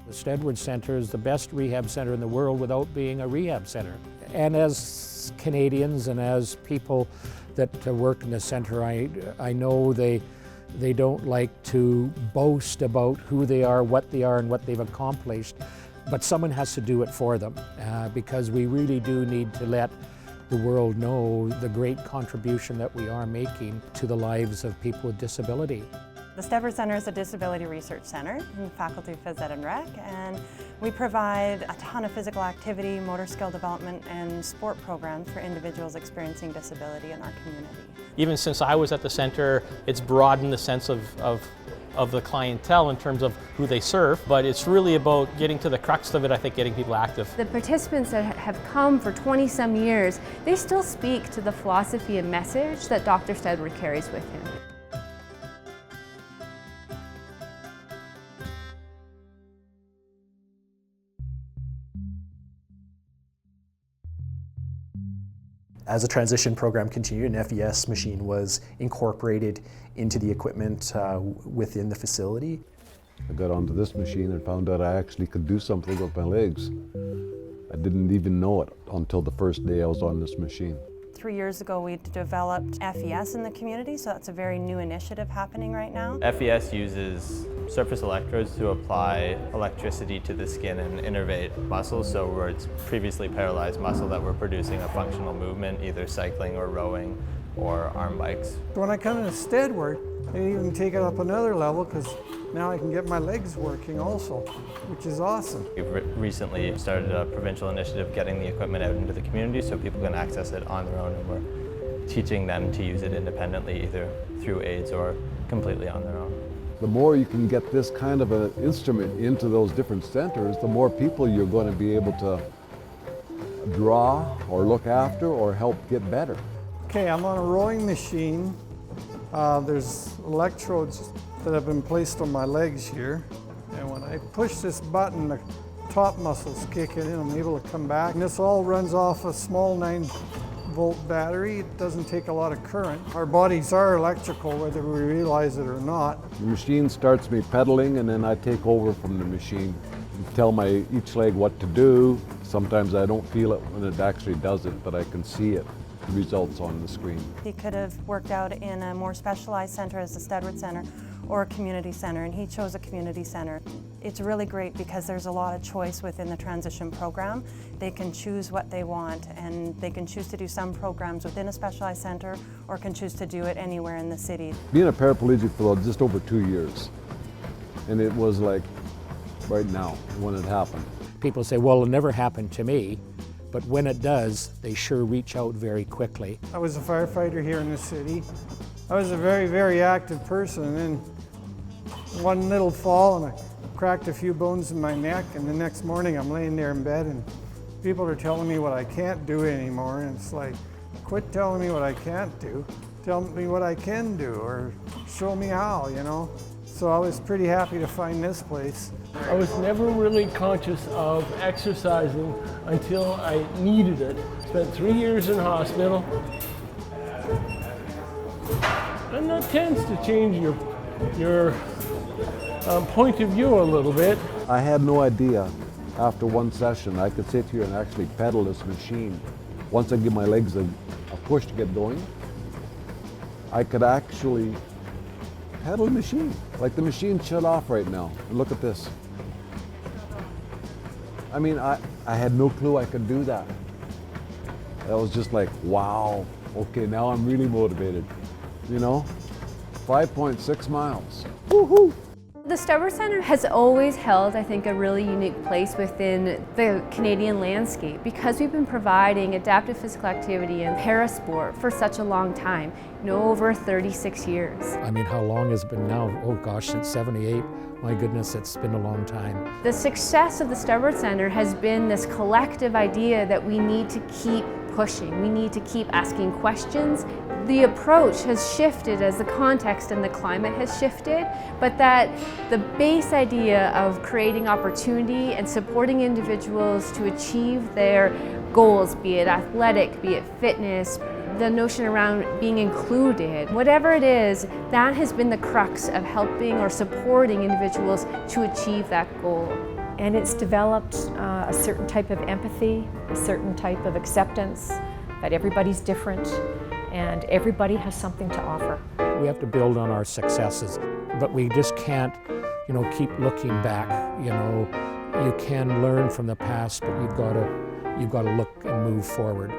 The Steadward Center is the best rehab center in the world without being a rehab center. And as Canadians and as people that work in the center, I know they don't like to boast about who they are, what they are, and what they've accomplished, but someone has to do it for them because we really do need to let the world know the great contribution that we are making to the lives of people with disability. The Steadward Center is a disability research center in the Faculty of Phys Ed and Rec, and we provide a ton of physical activity, motor skill development, and sport programs for individuals experiencing disability in our community. Even since I was at the center, it's broadened the sense of the clientele in terms of who they serve, but it's really about getting to the crux of it, I think, getting people active. The participants that have come for 20-some years, they still speak to the philosophy and message that Dr. Steadward carries with him. As the transition program continued, an F.E.S. machine was incorporated into the equipment within the facility. I got onto this machine and found out I actually could do something with my legs. I didn't even know it until the first day I was on this machine. 3 years ago we developed F.E.S. in the community, so that's a very new initiative happening right now. F.E.S. uses surface electrodes to apply electricity to the skin and innervate muscles, so where it's previously paralyzed muscle that we're producing a functional movement, either cycling or rowing or arm bikes. When I come into Steadward, I even take it up another level because now I can get my legs working also, which is awesome. We've recently started a provincial initiative getting the equipment out into the community so people can access it on their own, and we're teaching them to use it independently, either through aids or completely on their own. The more you can get this kind of an instrument into those different centers, the more people you're going to be able to draw or look after or help get better. Okay, I'm on a rowing machine. There's electrodes that have been placed on my legs here. And when I push this button, the top muscles kick in and I'm able to come back. And this all runs off a small 9-volt battery. It doesn't take a lot of current. Our bodies are electrical, whether we realize it or not. The machine starts me pedaling and then I take over from the machine and tell each leg what to do. Sometimes I don't feel it when it actually does it, but I can see it. The results on the screen. He could have worked out in a more specialized center as the Steadward Center or a community center, and he chose a community center. It's really great because there's a lot of choice within the transition program. They can choose what they want, and they can choose to do some programs within a specialized center or can choose to do it anywhere in the city. Being a paraplegic for just over 2 years, and it was like right now when it happened. People say, well, it'll never happen to me. But when it does, they sure reach out very quickly. I was a firefighter here in the city. I was a very, very active person, and then one little fall and I cracked a few bones in my neck, and the next morning I'm laying there in bed and people are telling me what I can't do anymore, and it's like, quit telling me what I can't do. Tell me what I can do, or show me how, you know? So I was pretty happy to find this place. I was never really conscious of exercising until I needed it. Spent 3 years in hospital. And that tends to change your point of view a little bit. I had no idea after one session I could sit here and actually pedal this machine. Once I give my legs a push to get going, I could actually pedal the machine. Like the machine shut off right now. And look at this. I mean, I had no clue I could do that. That was just like, wow, okay, now I'm really motivated. You know, 5.6 miles. Woohoo! The Steadward Center has always held, I think, a really unique place within the Canadian landscape because we've been providing adaptive physical activity and parasport for such a long time, over 36 years. I mean, how long has it been now? Oh gosh, since 78. My goodness, it's been a long time. The success of the Steadward Center has been this collective idea that we need to keep pushing. We need to keep asking questions. The approach has shifted as the context and the climate has shifted, but that the base idea of creating opportunity and supporting individuals to achieve their goals, be it athletic, be it fitness, the notion around being included, whatever it is, that has been the crux of helping or supporting individuals to achieve that goal. And it's developed a certain type of empathy, a certain type of acceptance that everybody's different and everybody has something to offer. We have to build on our successes, but we just can't, keep looking back. You can learn from the past, but you've got to look and move forward.